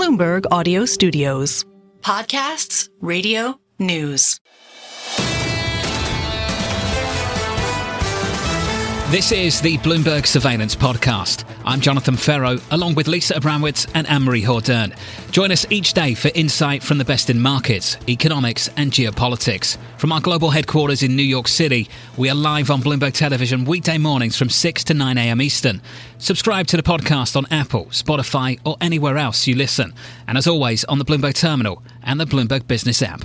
Bloomberg Audio Studios. Podcasts, radio, news. This is the Bloomberg Surveillance Podcast. I'm Jonathan Ferro, along with Lisa Abramowitz and Anne-Marie Hordern. Join us each day for insight from the best in markets, economics and geopolitics. From our global headquarters in New York City, we are live on Bloomberg Television weekday mornings from 6 to 9 a.m. Eastern. Subscribe to the podcast on Apple, Spotify or anywhere else you listen. And as always, on the Bloomberg Terminal and the Bloomberg Business app.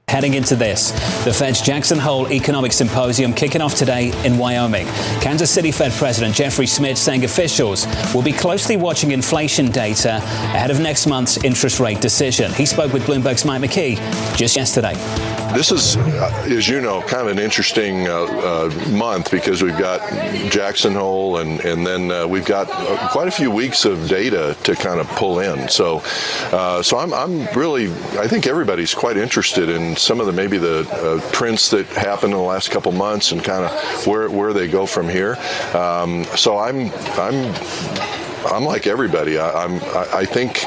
Heading into this, the Fed's Jackson Hole Economic Symposium kicking off today in Wyoming. Kansas City Fed President Jeffrey Schmid saying officials will be closely watching inflation data ahead of next month's interest rate decision. He spoke with Bloomberg's McKee just yesterday. This is, as you know, kind of an interesting month because we've got Jackson Hole and then we've got quite a few weeks of data to kind of pull in. So I'm really, I think everybody's quite interested in some of the prints that happened in the last couple months and kind of where they go from here. So I'm like everybody. I think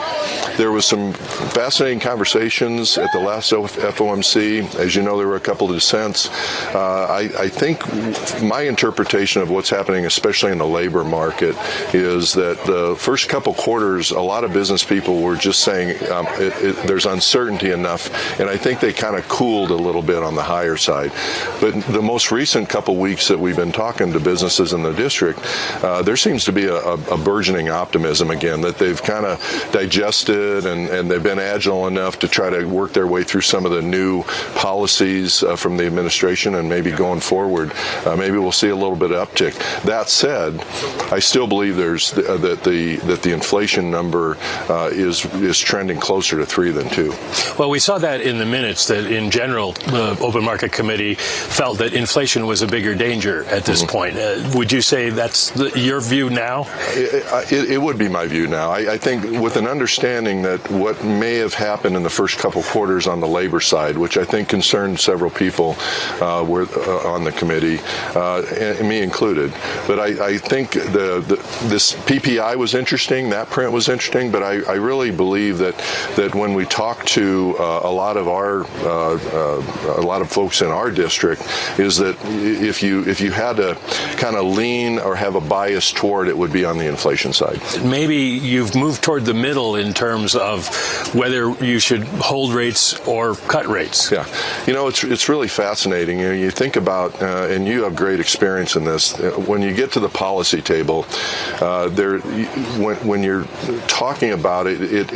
there was some fascinating conversations at the last FOMC. As you know, there were a couple of dissents. I think my interpretation of what's happening, especially in the labor market, is that the first couple quarters, a lot of business people were just saying there's uncertainty enough, and I think they kind of cooled a little bit on the higher side. But the most recent couple weeks that we've been talking to businesses in the district, there seems to be a burgeoning optimism again, that they've kind of digested and they've been agile enough to try to work their way through some of the new policies from the administration, and maybe going forward, maybe we'll see a little bit of uptick. That said, I still believe that the inflation number is trending closer to 3 than 2. Well, we saw that in the minutes that in general the Open Market Committee felt that inflation was a bigger danger at this point. Would you say that's your view now? It would be my view now. I think with an understanding that what may have happened in the first couple quarters on the labor side, which I think concerned several people were on the committee, and me included. But I think this PPI was interesting. That print was interesting. But I really believe that when we talk to a lot of folks in our district, is that if you had to kind of lean or have a bias toward it, would be on the inflation side. Maybe you've moved toward the middle in terms of whether you should hold rates or cut rates. Yeah. It's really fascinating. You think about, and you have great experience in this, when you get to the policy table, when you're talking about it,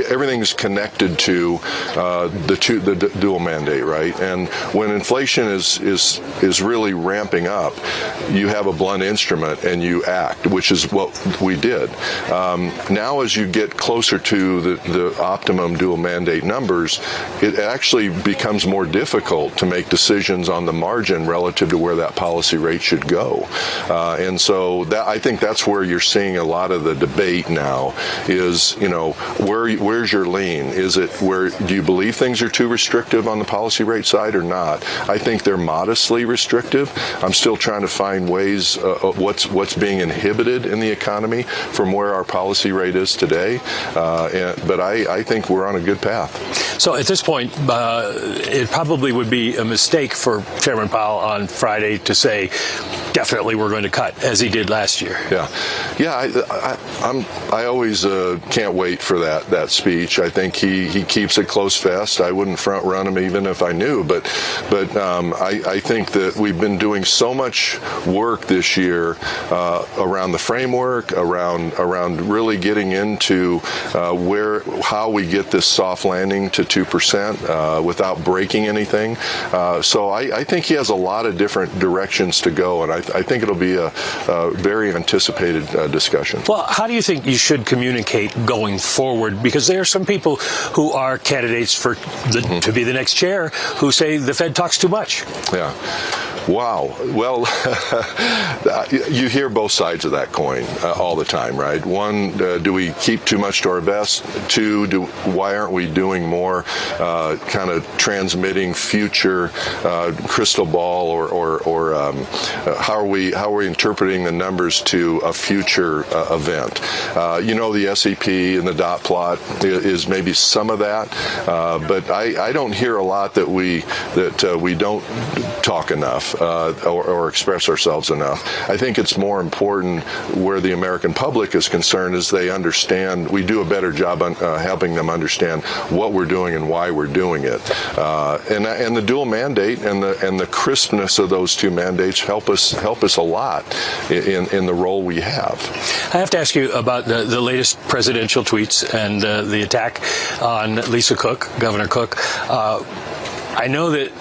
everything's connected to the dual mandate, right? And when inflation is really ramping up, you have a blunt instrument and you act, which is what we did. Now, as you get closer to the optimum dual mandate numbers, it actually becomes more difficult to make decisions on the margin relative to where that policy rate should go. And so I think that's where you're seeing a lot of the debate now is, where's your lean? Is it do you believe things are too restrictive on the policy rate side or not? I think they're modestly restrictive. I'm still trying to find ways of what's being inhibited in the economy from where our policy rate is today. But I think we're on a good path. So at this point, it probably would be a mistake for Chairman Powell on Friday to say, definitely we're going to cut, as he did last year. Yeah. I always can't wait for that speech. I think he keeps it close fast. I wouldn't front run him even if I knew. But I think that we've been doing so much work this year around the framework, around really getting into how we get this soft landing to 2% without breaking anything. So I think he has a lot of different directions to go, and I think it'll be a very anticipated discussion. Well, how do you think you should communicate going forward? Because there are some people who are candidates to be the next chair who say the Fed talks too much. Yeah. Wow. Well, you hear both sides of that coin all the time, right? One, do we keep too much to our vest? Two, why aren't we doing more kind of transmitting future crystal ball, or how are we interpreting the numbers to a future event? The SEP and the dot plot is maybe some of that, but I don't hear a lot that we don't talk enough or express ourselves enough. I think it's more important where the American public is concerned is they understand. We do a better job on helping them understand what we're doing and why we're doing it. And the dual mandate and the crispness of those two mandates help us a lot in the role we have. I have to ask you about the latest presidential tweets and the attack on Lisa Cook, Governor Cook. I know that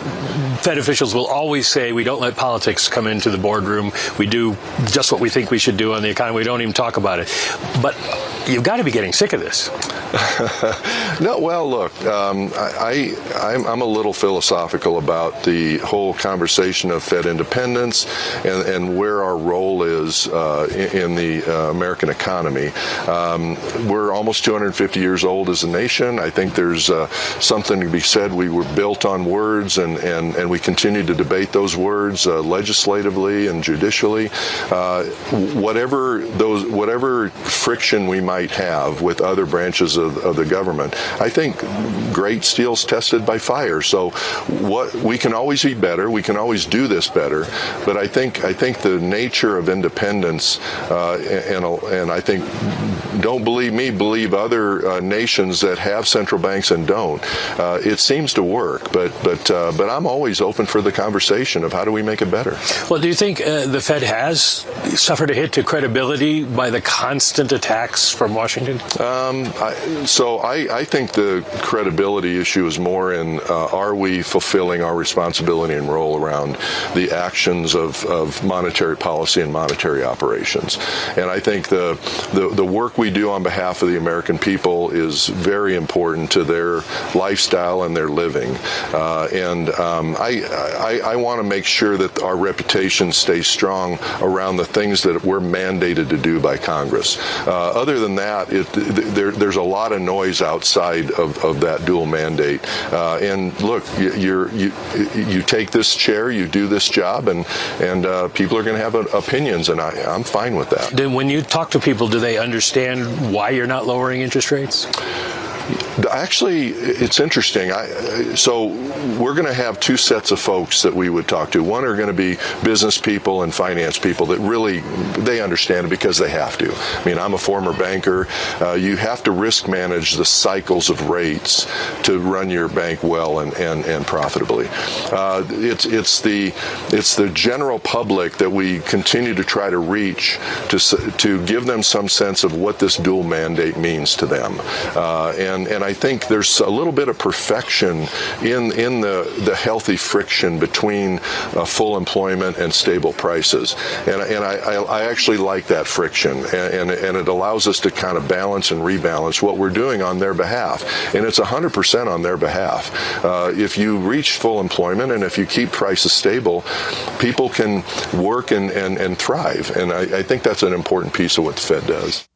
Fed officials will always say we don't let politics come into the boardroom. We do just what we think we should do on the economy. We don't even talk about it. But you've got to be getting sick of this. No, well, look, I'm a little philosophical about the whole conversation of Fed independence and where our role is in the American economy. We're almost 250 years old as a nation. I think there's something to be said. We were built on words, and we continue to debate those words legislatively and judicially. Whatever friction we might have with other branches of the government, I think great steel's tested by fire. So we can always be better. We can always do this better. But I think the nature of independence, and I think, don't believe me, believe other nations that have central banks and don't. It seems to work, but I'm always open for the conversation of how do we make it better. Well, do you think the Fed has suffered a hit to credibility by the constant attacks from Washington? I think the credibility issue is more in are we fulfilling our responsibility and role around the actions of monetary policy and monetary operations. And I think the work we do on behalf of the American people is very important to their lifestyle and their living. I want to make sure that our reputation stays strong around the things that we're mandated to do by Congress. Other than that, there's a lot of noise outside of that dual mandate. And look, you take this chair, you do this job, and people are going to have opinions, and I'm fine with that. Then when you talk to people, do they understand why you're not lowering interest rates? Actually, it's interesting. So we're going to have two sets of folks that we would talk to. One are going to be business people and finance people that really, they understand it because they have to. I mean, I'm a former banker. You have to risk manage the cycles of rates to run your bank well and profitably. It's the general public that we continue to try to reach to give them some sense of what this dual mandate means to them. And I think there's a little bit of perfection in the healthy friction between full employment and stable prices. And I actually like that friction, and it allows us to kind of balance and rebalance what we're doing on their behalf. And it's 100% on their behalf. If you reach full employment and if you keep prices stable, people can work and thrive. And I think that's an important piece of what the Fed does.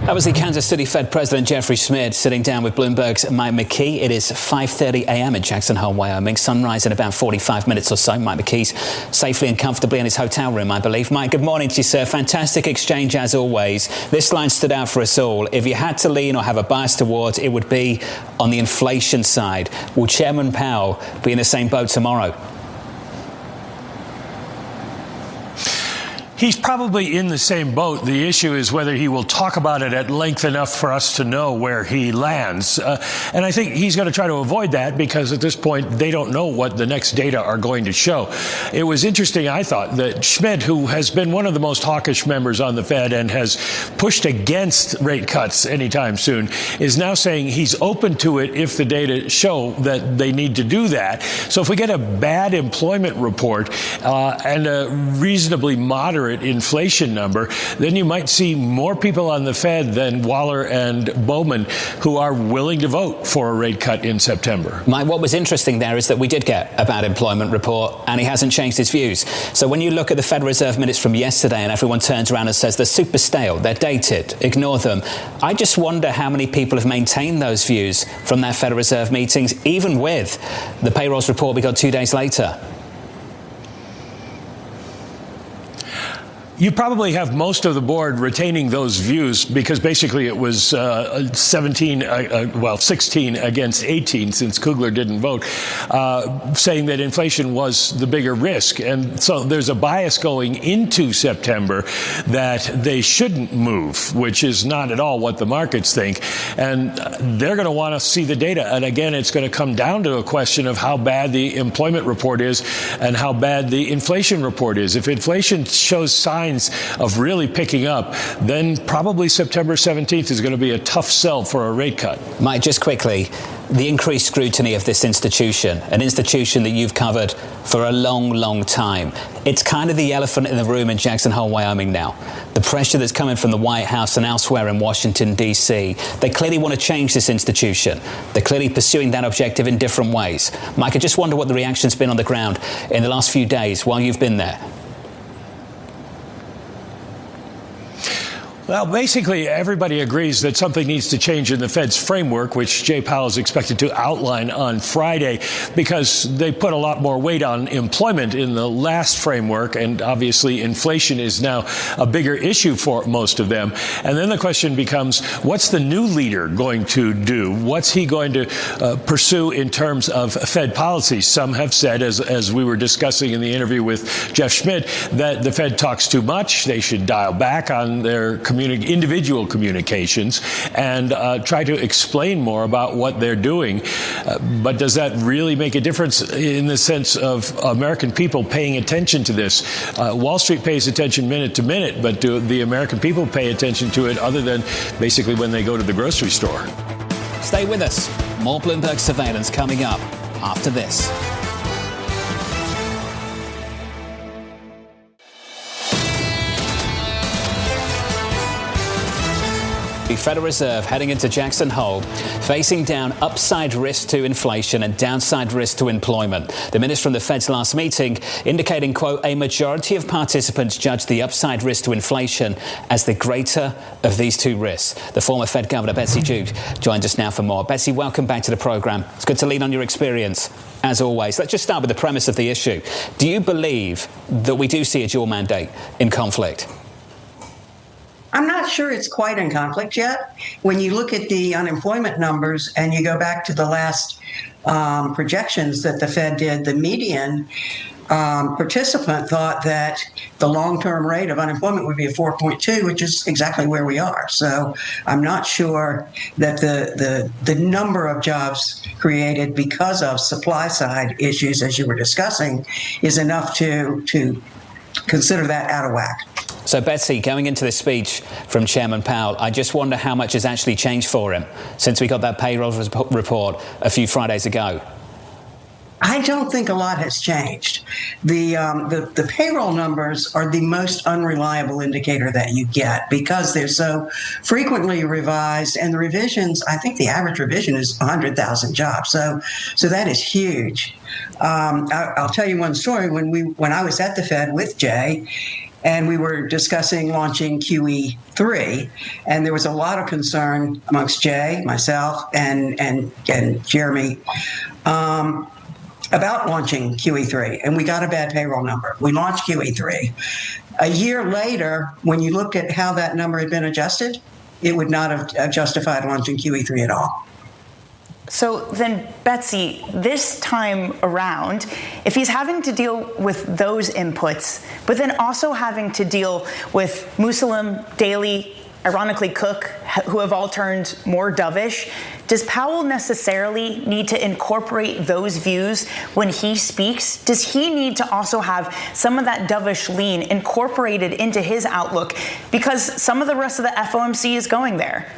That was the Kansas City Fed President Jeffrey Schmid sitting down with Bloomberg's Mike McKee. It is 5:30 a.m. in Jackson Hole, Wyoming. Sunrise in about 45 minutes or so. Mike McKee's safely and comfortably in his hotel room, I believe. Mike, good morning to you, sir. Fantastic exchange as always. This line stood out for us all. If you had to lean or have a bias towards, it would be on the inflation side. Will Chairman Powell be in the same boat tomorrow? He's probably in the same boat. The issue is whether he will talk about it at length enough for us to know where he lands. And I think he's going to try to avoid that because at this point, they don't know what the next data are going to show. It was interesting, I thought, that Schmid, who has been one of the most hawkish members on the Fed and has pushed against rate cuts anytime soon, is now saying he's open to it if the data show that they need to do that. So if we get a bad employment report and a reasonably moderate moderate inflation number, then you might see more people on the Fed than Waller and Bowman who are willing to vote for a rate cut in September. Mike, what was interesting there is that we did get a bad employment report, and he hasn't changed his views. So when you look at the Federal Reserve minutes from yesterday and everyone turns around and says they're super stale, they're dated, ignore them, I just wonder how many people have maintained those views from their Federal Reserve meetings, even with the payrolls report we got 2 days later. You probably have most of the board retaining those views because basically it was 16 against 18 since Kugler didn't vote, saying that inflation was the bigger risk. And so there's a bias going into September that they shouldn't move, which is not at all what the markets think. And they're going to want to see the data. And again, it's going to come down to a question of how bad the employment report is and how bad the inflation report is. If inflation shows signs of really picking up, then probably September 17th is going to be a tough sell for a rate cut. Mike, just quickly, the increased scrutiny of this institution, an institution that you've covered for a long, long time. It's kind of the elephant in the room in Jackson Hole, Wyoming now. The pressure that's coming from the White House and elsewhere in Washington, D.C. They clearly want to change this institution. They're clearly pursuing that objective in different ways. Mike, I just wonder what the reaction's been on the ground in the last few days while you've been there. Well, basically, everybody agrees that something needs to change in the Fed's framework, which Jay Powell is expected to outline on Friday, because they put a lot more weight on employment in the last framework, and obviously inflation is now a bigger issue for most of them. And then the question becomes, what's the new leader going to do? What's he going to pursue in terms of Fed policy? Some have said, as we were discussing in the interview with Jeff Schmid, that the Fed talks too much. They should dial back on their individual communications and try to explain more about what they're doing. But does that really make a difference in the sense of American people paying attention to this? Wall Street pays attention minute to minute, but do the American people pay attention to it other than basically when they go to the grocery store? Stay with us. More Bloomberg surveillance coming up after this. The Federal Reserve heading into Jackson Hole, facing down upside risk to inflation and downside risk to employment. The minutes from the Fed's last meeting indicating, quote, a majority of participants judge the upside risk to inflation as the greater of these two risks. The former Fed Governor Betsy Duke joins us now for more. Betsy, welcome back to the program. It's good to lean on your experience, as always. Let's just start with the premise of the issue. Do you believe that we do see a dual mandate in conflict? I'm not sure it's quite in conflict yet. When you look at the unemployment numbers and you go back to the last projections that the Fed did, the median participant thought that the long-term rate of unemployment would be a 4.2, which is exactly where we are. So I'm not sure that the number of jobs created because of supply-side issues, as you were discussing, is enough to consider that out of whack. So, Betsy, going into this speech from Chairman Powell, I just wonder how much has actually changed for him since we got that payroll report a few Fridays ago. I don't think a lot has changed. The payroll numbers are the most unreliable indicator that you get because they're so frequently revised, and the revisions, I think the average revision is 100,000 jobs. So that is huge. I'll tell you one story. When I was at the Fed with Jay, and we were discussing launching QE3, and there was a lot of concern amongst Jay, myself, and Jeremy about launching QE3, and we got a bad payroll number. We launched QE3. A year later, when you look at how that number had been adjusted, it would not have justified launching QE3 at all. So then, Betsy, this time around, if he's having to deal with those inputs, but then also having to deal with Muslim, Daley, ironically Cook, who have all turned more dovish, does Powell necessarily need to incorporate those views when he speaks? Does he need to also have some of that dovish lean incorporated into his outlook? Because some of the rest of the FOMC is going there.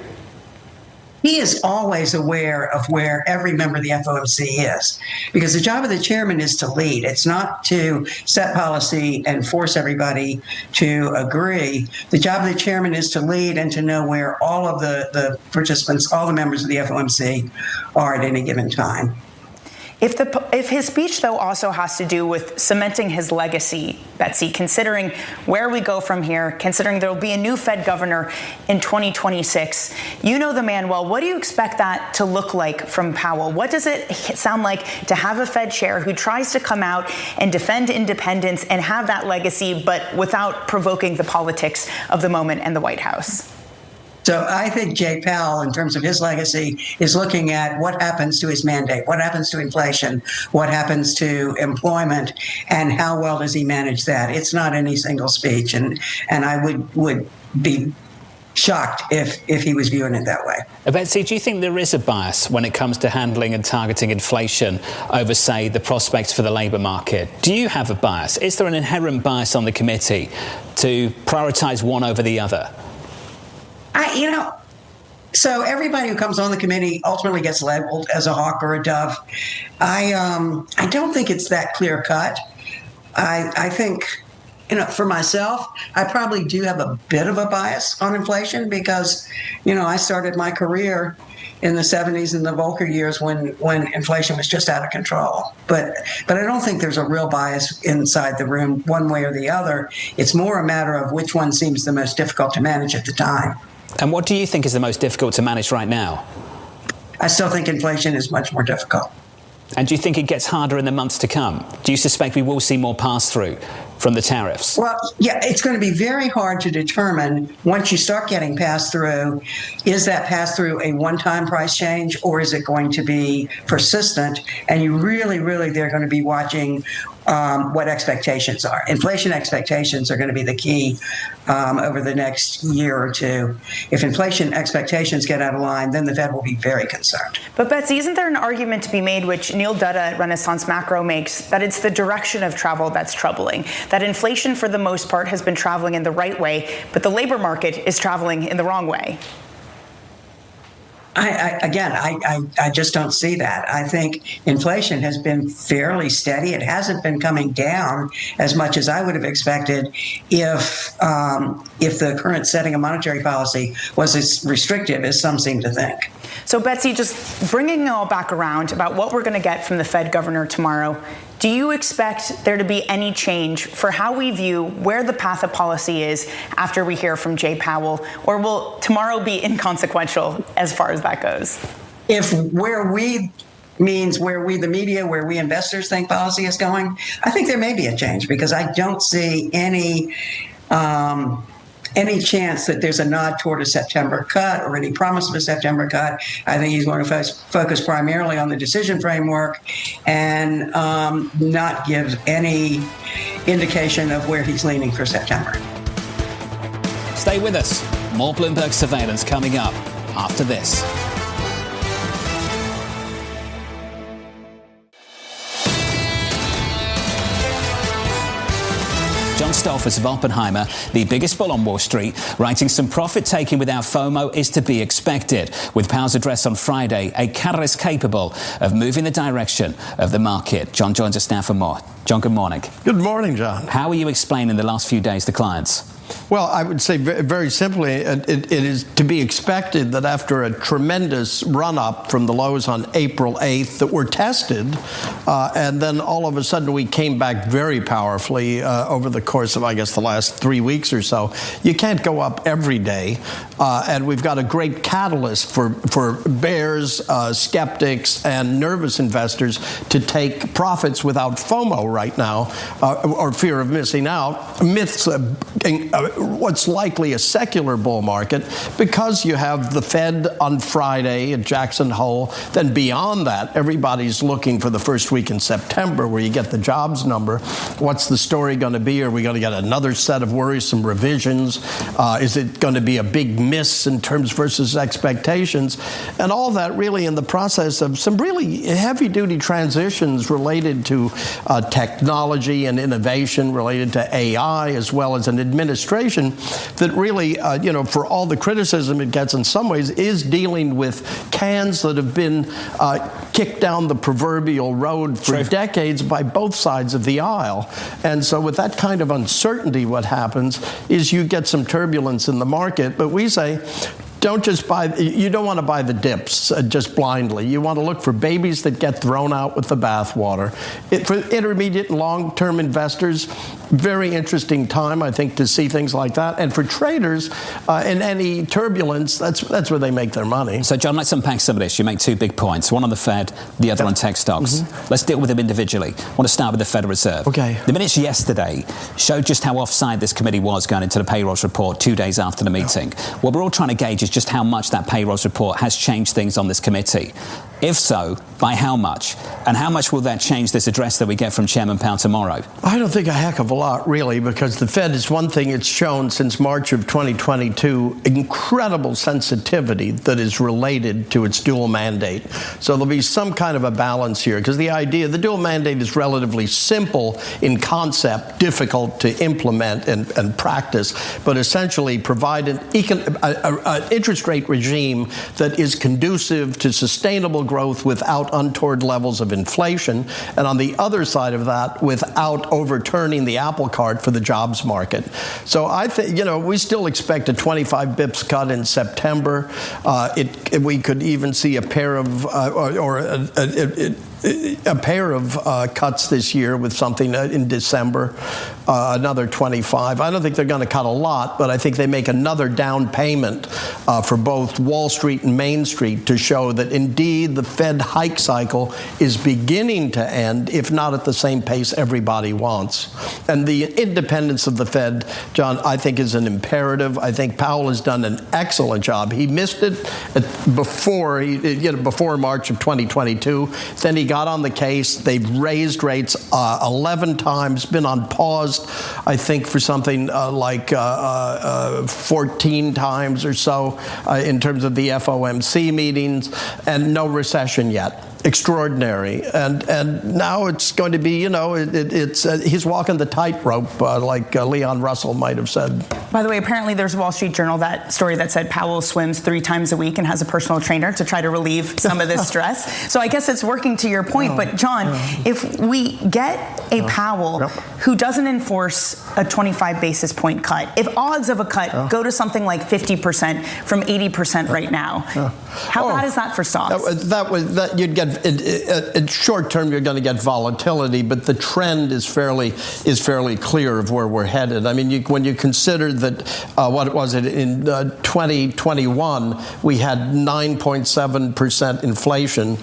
he is always aware of where every member of the FOMC is, because the job of the chairman is to lead. It's not to set policy and force everybody to agree. The job of the chairman is to lead and to know where all of the participants, all the members of the FOMC are at any given time. If his speech, though, also has to do with cementing his legacy, Betsy, considering where we go from here, considering there will be a new Fed governor in 2026, you know the man well. What do you expect that to look like from Powell? What does it sound like to have a Fed chair who tries to come out and defend independence and have that legacy, but without provoking the politics of the moment and the White House? So I think Jay Powell, in terms of his legacy, is looking at what happens to his mandate, what happens to inflation, what happens to employment, and how well does he manage that. It's not any single speech, and I would be shocked if he was viewing it that way. Betsy, do you think there is a bias when it comes to handling and targeting inflation over, say, the prospects for the labour market? Do you have a bias? Is there an inherent bias on the committee to prioritise one over the other? So everybody who comes on the committee ultimately gets labeled as a hawk or a dove. I don't think it's that clear cut. I think, for myself, I probably do have a bit of a bias on inflation because, I started my career in the 70s and the Volcker years when inflation was just out of control. But I don't think there's a real bias inside the room one way or the other. It's more a matter of which one seems the most difficult to manage at the time. And what do you think is the most difficult to manage right now? I still think inflation is much more difficult. And do you think it gets harder in the months to come? Do you suspect we will see more pass-through from the tariffs? Well, yeah, it's going to be very hard to determine once you start getting pass-through, is that pass-through a one-time price change or is it going to be persistent? And you really, they're going to be watching what expectations are. Inflation expectations are going to be the key over the next year or two. If inflation expectations get out of line, then the Fed will be very concerned. But Betsy, isn't there an argument to be made, which Neil Dutta at Renaissance Macro makes, that it's the direction of travel that's troubling? That inflation, for the most part, has been traveling in the right way, but the labor market is traveling in the wrong way. I just don't see that. I think inflation has been fairly steady. It hasn't been coming down as much as I would have expected if the current setting of monetary policy was as restrictive as some seem to think. So, Betsy, just bringing it all back around about what we're going to get from the Fed governor tomorrow, do you expect there to be any change for how we view where the path of policy is after we hear from Jay Powell, or will tomorrow be inconsequential as far as that goes? If where we means where we, the media, where we investors think policy is going, I think there may be a change because I don't see any chance that there's a nod toward a September cut or any promise of a September cut. I think he's going to focus primarily on the decision framework and not give any indication of where he's leaning for September. Stay with us. More Bloomberg surveillance coming up after this. Stoltzfus of Oppenheimer, the biggest bull on Wall Street, writing some profit taking without FOMO is to be expected. With Powell's address on Friday, a catalyst capable of moving the direction of the market. John joins us now for more. John, good morning. Good morning, John. How are you explaining the last few days to clients? Well, I would say very simply, it is to be expected that after a tremendous run-up from the lows on April 8th that were tested, and then all of a sudden we came back very powerfully over the course of, I guess, the last 3 weeks or so. You can't go up every day, and we've got a great catalyst for bears, skeptics, and nervous investors to take profits without FOMO right now, or fear of missing out, amidst what's likely a secular bull market, because you have the Fed on Friday at Jackson Hole. Then beyond that, everybody's looking for the first week in September where you get the jobs number. What's the story going to be? Are we going to get another set of worrisome revisions? Is it going to be a big miss in terms versus expectations? And all that really in the process of some really heavy-duty transitions related to technology and innovation, related to AI, as well as an administration administration that really, for all the criticism it gets in some ways, is dealing with cans that have been kicked down the proverbial road for decades by both sides of the aisle. And so with that kind of uncertainty, what happens is you get some turbulence in the market. But we say, you don't want to buy the dips just blindly. You want to look for babies that get thrown out with the bathwater. For intermediate and long-term investors, very interesting time, I think, to see things like that. And for traders, in any turbulence, that's where they make their money. So, John, let's unpack some of this. You make two big points, one on the Fed, the other on tech stocks. Let's deal with them individually. I want to start with the Federal Reserve. Okay. The minutes yesterday showed just how offside this committee was going into the payrolls report 2 days after the meeting. What we're all trying to gauge is just how much that payrolls report has changed things on this committee. If so, by how much? And how much will that change this address that we get from Chairman Powell tomorrow? I don't think a heck of a lot, really, because the Fed is one thing it's shown since March of 2022, incredible sensitivity that is related to its dual mandate. So there'll be some kind of a balance here, because the dual mandate is relatively simple in concept, difficult to implement and practice, but essentially provide an interest rate regime that is conducive to sustainable growth without untoward levels of inflation, and on the other side of that, without overturning the apple cart for the jobs market. So I think, we still expect a 25 bips cut in September. We could even see a pair of cuts this year with something in December, another 25. I don't think they're going to cut a lot, but I think they make another down payment for both Wall Street and Main Street to show that indeed the Fed hike cycle is beginning to end, if not at the same pace everybody wants. And the independence of the Fed, John, I think is an imperative. I think Powell has done an excellent job. He missed it before March of 2022. Then he got on the case. They've raised rates 11 times, been on pause, I think, for something like 14 times or so in terms of the FOMC meetings, and no recession yet. Extraordinary, and now it's going to be, he's walking the tightrope, like Leon Russell might have said. By the way, apparently there's a Wall Street Journal story that said Powell swims 3 times a week and has a personal trainer to try to relieve some of this stress. So I guess it's working to your point. But John, if we get a Powell who doesn't enforce a 25 basis point cut, if odds of a cut go to something like 50% from 80% right now, how bad is that for stocks? You'd get. In short term, you're going to get volatility, but the trend is fairly clear of where we're headed. I mean, when you consider that, what was it, in 2021, we had 9.7% inflation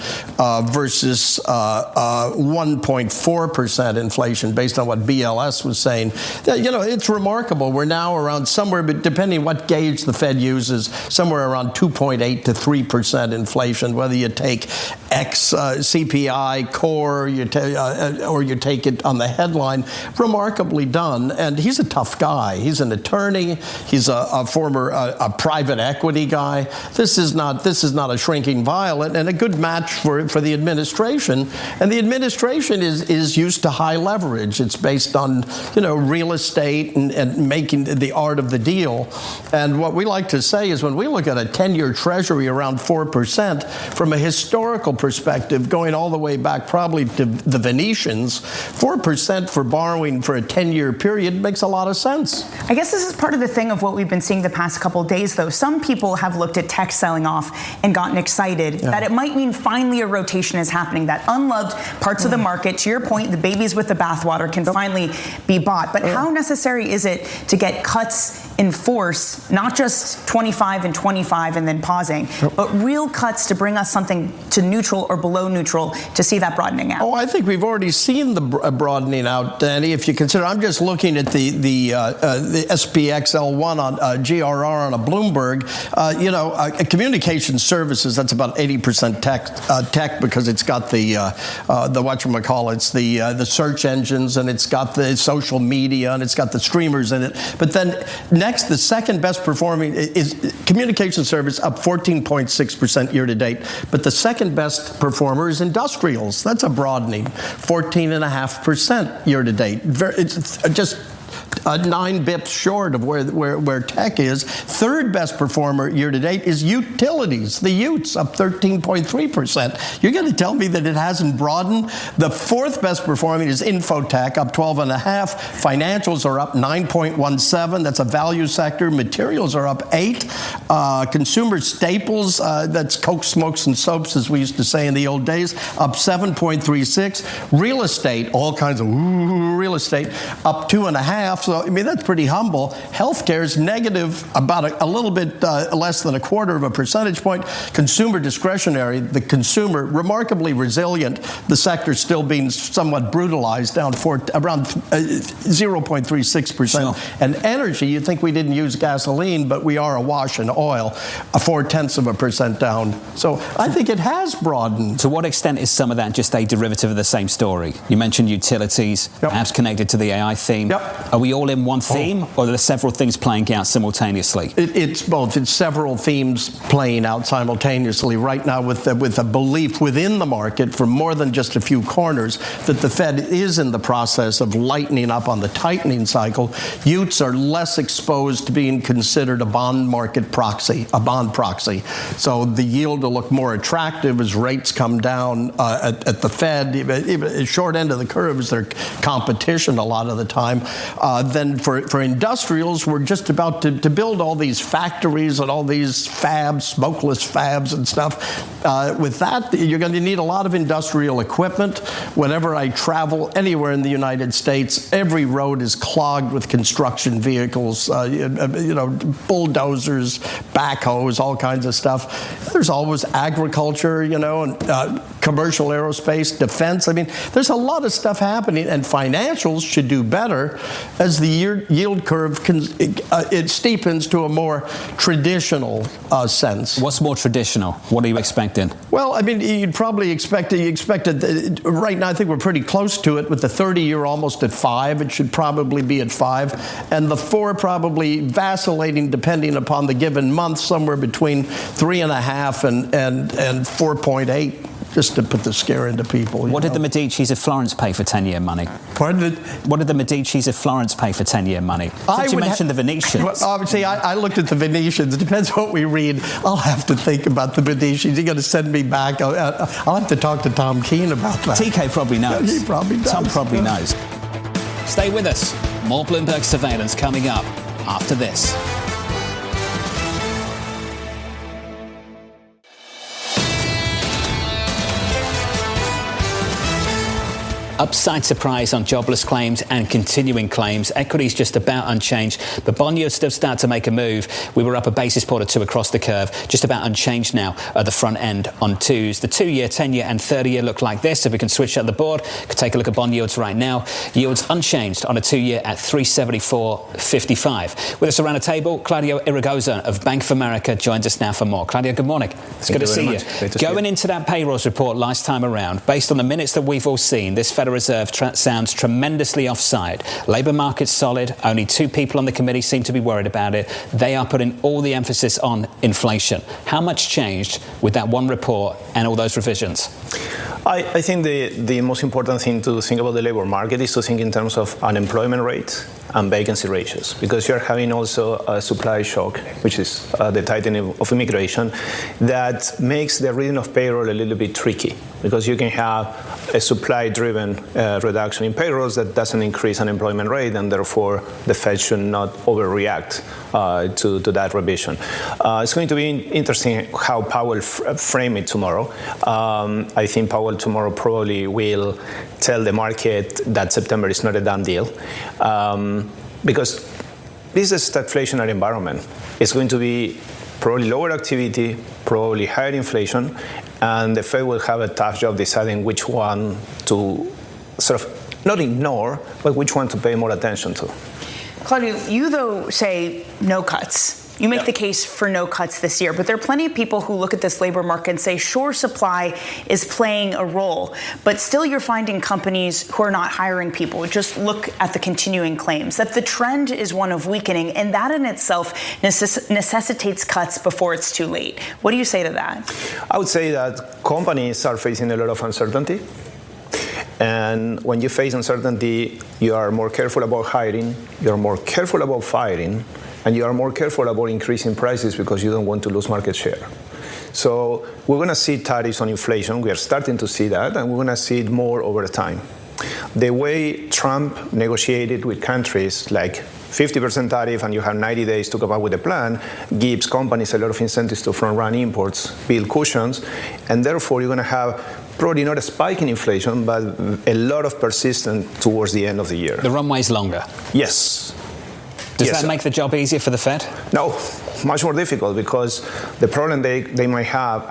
versus 1.4% inflation based on what BLS was saying. It's remarkable. We're now around somewhere, but depending what gauge the Fed uses, somewhere around 2.8 to 3% inflation, whether you take CPI core, or you take it on the headline. Remarkably done, and he's a tough guy. He's an attorney. He's a former private equity guy. This is not a shrinking violet, and a good match for the administration. And the administration is used to high leverage. It's based on real estate and making the art of the deal. And what we like to say is when we look at a 10-year Treasury around 4%, from a historical perspective, going all the way back probably to the Venetians, 4% for borrowing for a 10-year period makes a lot of sense. I guess this is part of the thing of what we've been seeing the past couple of days, though. Some people have looked at tech selling off and gotten excited that it might mean finally a rotation is happening, that unloved parts of the market, to your point, the babies with the bathwater, can finally be bought. But how necessary is it to get cuts in force, not just 25 and 25 and then pausing, but real cuts to bring us something to neutral or below neutral to see that broadening out? Oh, I think we've already seen the broadening out, Danny. If you consider, I'm just looking at the SPX L1 on GRR on a Bloomberg. Communication services, that's about 80% tech because it's got the whatchamacallits, the search engines, and it's got the social media, and it's got the streamers in it. But then next, the second best performing is communication service, up 14.6% year to date. But the second best performer is industrials. That's a broadening, 14.5% year to date. It's just 9 bips short of where tech is. Third best performer year to date is utilities. The Utes up 13.3%. You're going to tell me that it hasn't broadened? The fourth best performing is infotech, up 12.5%. Financials are up 9.17%. That's a value sector. Materials are up 8%. Consumer staples, that's Coke, smokes, and soaps, as we used to say in the old days, up 7.36%. Real estate, all kinds of real estate, up 2.5%. So, I mean, that's pretty humble. Healthcare is negative about a little bit less than 1/4 of a percentage point. Consumer discretionary, the consumer, remarkably resilient. The sector still being somewhat brutalized, down around 0.36%. Sure. And energy, you'd think we didn't use gasoline, but we are awash in oil, 0.4% down. So I think it has broadened. To what extent is some of that just a derivative of the same story? You mentioned utilities, perhaps connected to the AI theme. Are we all in one theme, or are there several things playing out simultaneously? It's both. It's several themes playing out simultaneously right now, with a belief within the market from more than just a few corners that the Fed is in the process of lightening up on the tightening cycle. Utes are less exposed to being considered a bond market proxy, a bond proxy. So the yield will look more attractive as rates come down at the Fed. Even short end of the curve is their competition a lot of the time. Then for industrials, we're just about to build all these factories and all these fabs, smokeless fabs and stuff. With that, you're going to need a lot of industrial equipment. Whenever I travel anywhere in the United States, every road is clogged with construction vehicles, bulldozers, backhoes, all kinds of stuff. There's always agriculture, and commercial aerospace, defense. I mean, there's a lot of stuff happening, and financials should do better as the yield curve it steepens to a more traditional sense. What's more traditional? What are you expecting? Well, I mean, you'd probably expect it. Right now, I think we're pretty close to it, with the 30-year almost at 5. It should probably be at 5. And the 4 probably vacillating, depending upon the given month, somewhere between 3.5 and 4.8. Just to put the scare into people. What did the Medicis of Florence pay for 10-year money? Pardon? What did the Medicis of Florence pay for 10-year money? Since you mentioned the Venetians. Well, obviously, I looked at the Venetians. It depends what we read. I'll have to think about the Venetians. You're going to send me back. I'll have to talk to Tom Keene about that. TK probably knows. He probably does. Tom probably knows. Stay with us. More Bloomberg surveillance coming up after this. Upside surprise on jobless claims and continuing claims. Equities just about unchanged, but bond yields still start to make a move. We were up a basis point or two across the curve, just about unchanged now at the front end on twos. The 2-year, 10-year and 30-year look like this. If we can switch out the board, could take a look at bond yields right now. Yields unchanged on a 2-year at 374.55. With us around the table, Claudio Irigoyen of Bank of America joins us now for more. Claudio, good morning. It's good to see you. Going into that payrolls report last time around, based on the minutes that we've all seen, this Federal Reserve sounds tremendously offside. Labour market's solid. Only 2 people on the committee seem to be worried about it. They are putting all the emphasis on inflation. How much changed with that one report and all those revisions? I think the most important thing to think about the labour market is to think in terms of unemployment rates and vacancy ratios, because you're having also a supply shock, which is the tightening of immigration, that makes the reading of payroll a little bit tricky, because you can have a supply-driven reduction in payrolls that doesn't increase unemployment rate, and therefore the Fed should not overreact to that revision. It's going to be interesting how Powell frame it tomorrow. I think Powell tomorrow probably will tell the market that September is not a done deal, because this is a stagflationary environment. It's going to be probably lower activity, probably higher inflation, and the Fed will have a tough job deciding which one to sort of not ignore, but which one to pay more attention to. Claudio, you though say no cuts. You make the case for no cuts this year, but there are plenty of people who look at this labor market and say, sure, supply is playing a role, but still you're finding companies who are not hiring people. Just look at the continuing claims, that the trend is one of weakening, and that in itself necessitates cuts before it's too late. What do you say to that? I would say that companies are facing a lot of uncertainty. And when you face uncertainty, you are more careful about hiring, you're more careful about firing, and you are more careful about increasing prices because you don't want to lose market share. So we're going to see tariffs on inflation. We are starting to see that, and we're going to see it more over time. The way Trump negotiated with countries like 50% tariff and you have 90 days to come up with a plan gives companies a lot of incentives to front-run imports, build cushions, and therefore you're going to have probably not a spike in inflation, but a lot of persistence towards the end of the year. The runway's longer. Yes. Does that make the job easier for the Fed? No, much more difficult, because the problem they might have,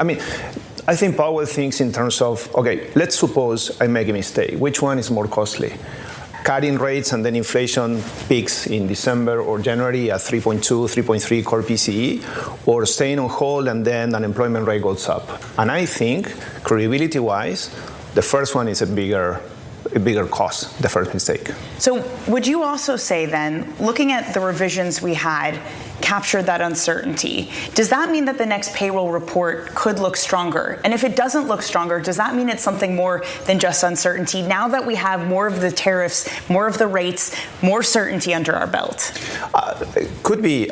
I think Powell thinks in terms of, okay, let's suppose I make a mistake. Which one is more costly? Cutting rates and then inflation peaks in December or January at 3.2, 3.3 core PCE, or staying on hold and then unemployment rate goes up. And I think, credibility-wise, the first one is a bigger cost, the first mistake. So would you also say then, looking at the revisions we had, captured that uncertainty, does that mean that the next payroll report could look stronger? And if it doesn't look stronger, does that mean it's something more than just uncertainty, now that we have more of the tariffs, more of the rates, more certainty under our belt? Could be.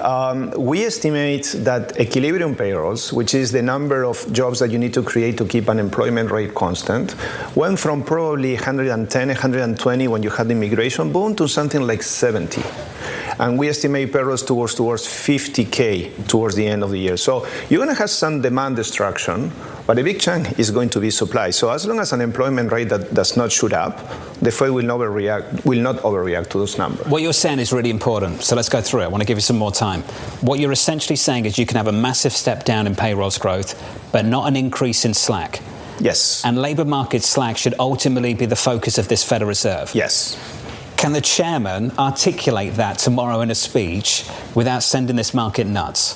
We estimate that equilibrium payrolls, which is the number of jobs that you need to create to keep unemployment rate constant, went from probably 110, 120 when you had the immigration boom to something like 70. And we estimate payrolls towards 50K towards the end of the year. So you're going to have some demand destruction, but a big chunk is going to be supply. So as long as unemployment rate that does not shoot up, the Fed will not overreact to those numbers. What you're saying is really important. So let's go through it. I want to give you some more time. What you're essentially saying is you can have a massive step down in payrolls growth, but not an increase in slack. Yes. And labour market slack should ultimately be the focus of this Federal Reserve. Yes. Can the chairman articulate that tomorrow in a speech without sending this market nuts?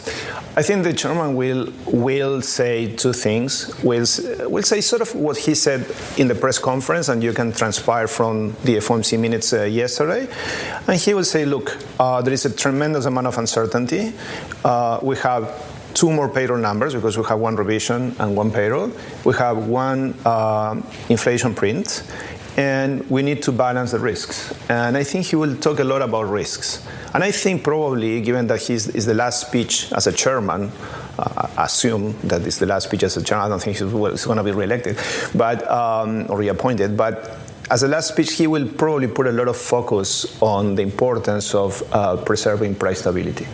I think the chairman will say two things. Will say sort of what he said in the press conference, and you can transpire from the FOMC minutes yesterday. And he will say, look, there is a tremendous amount of uncertainty. We have two more payroll numbers because we have one revision and one payroll. We have one inflation print. And we need to balance the risks. And I think he will talk a lot about risks. And I think probably, given that is the last speech as a chairman, assume that it's the last speech as a chairman, I don't think he's going to be reelected, but or reappointed. But as a last speech, he will probably put a lot of focus on the importance of preserving price stability.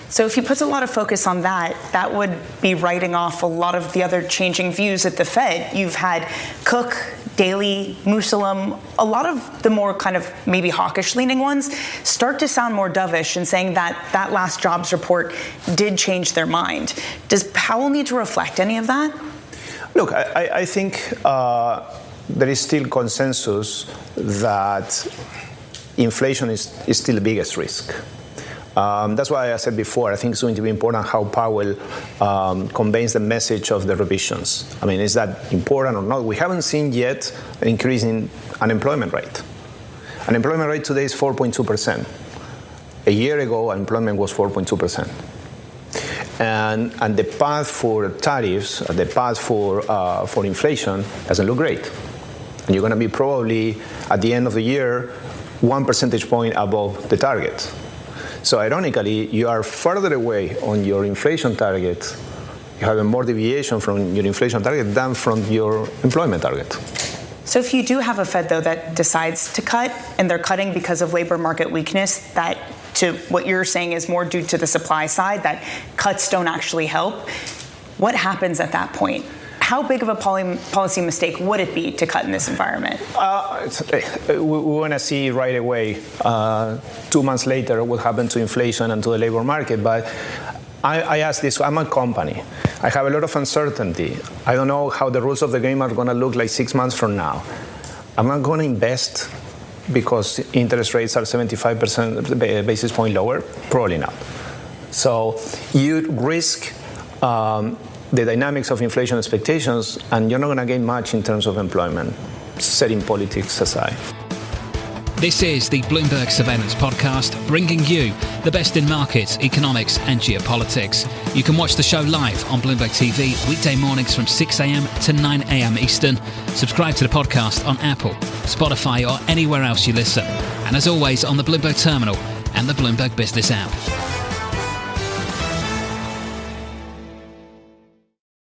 So if he puts a lot of focus on that, that would be writing off a lot of the other changing views at the Fed. You've had Cook, Daly, Musalem, a lot of the more kind of maybe hawkish-leaning ones start to sound more dovish and saying that that last jobs report did change their mind. Does Powell need to reflect any of that? Look, I think there is still consensus that inflation is still the biggest risk. That's why I said before, I think it's going to be important how Powell conveys the message of the revisions. I mean, is that important or not? We haven't seen yet an increase in unemployment rate. Unemployment rate today is 4.2%. A year ago, unemployment was 4.2%. And the path for tariffs, the path for inflation doesn't look great. And you're going to be probably, at the end of the year, 1 percentage point above the target. So ironically, you are further away on your inflation target. You have a more deviation from your inflation target than from your employment target. So if you do have a Fed, though, that decides to cut, and they're cutting because of labor market weakness, that to what you're saying is more due to the supply side, that cuts don't actually help, what happens at that point? How big of a policy mistake would it be to cut in this environment? We want to see right away, 2 months later, what happened to inflation and to the labor market. But I ask this, I'm a company. I have a lot of uncertainty. I don't know how the rules of the game are going to look like 6 months from now. I'm not going to invest because interest rates are 75% basis point lower? Probably not. So you risk the dynamics of inflation expectations, and you're not going to gain much in terms of employment, setting politics aside. This is the Bloomberg Surveillance Podcast, bringing you the best in markets, economics and geopolitics. You can watch the show live on Bloomberg TV weekday mornings from 6 a.m. to 9 a.m. Eastern. Subscribe to the podcast on Apple, Spotify or anywhere else you listen. And as always, on the Bloomberg Terminal and the Bloomberg Business app.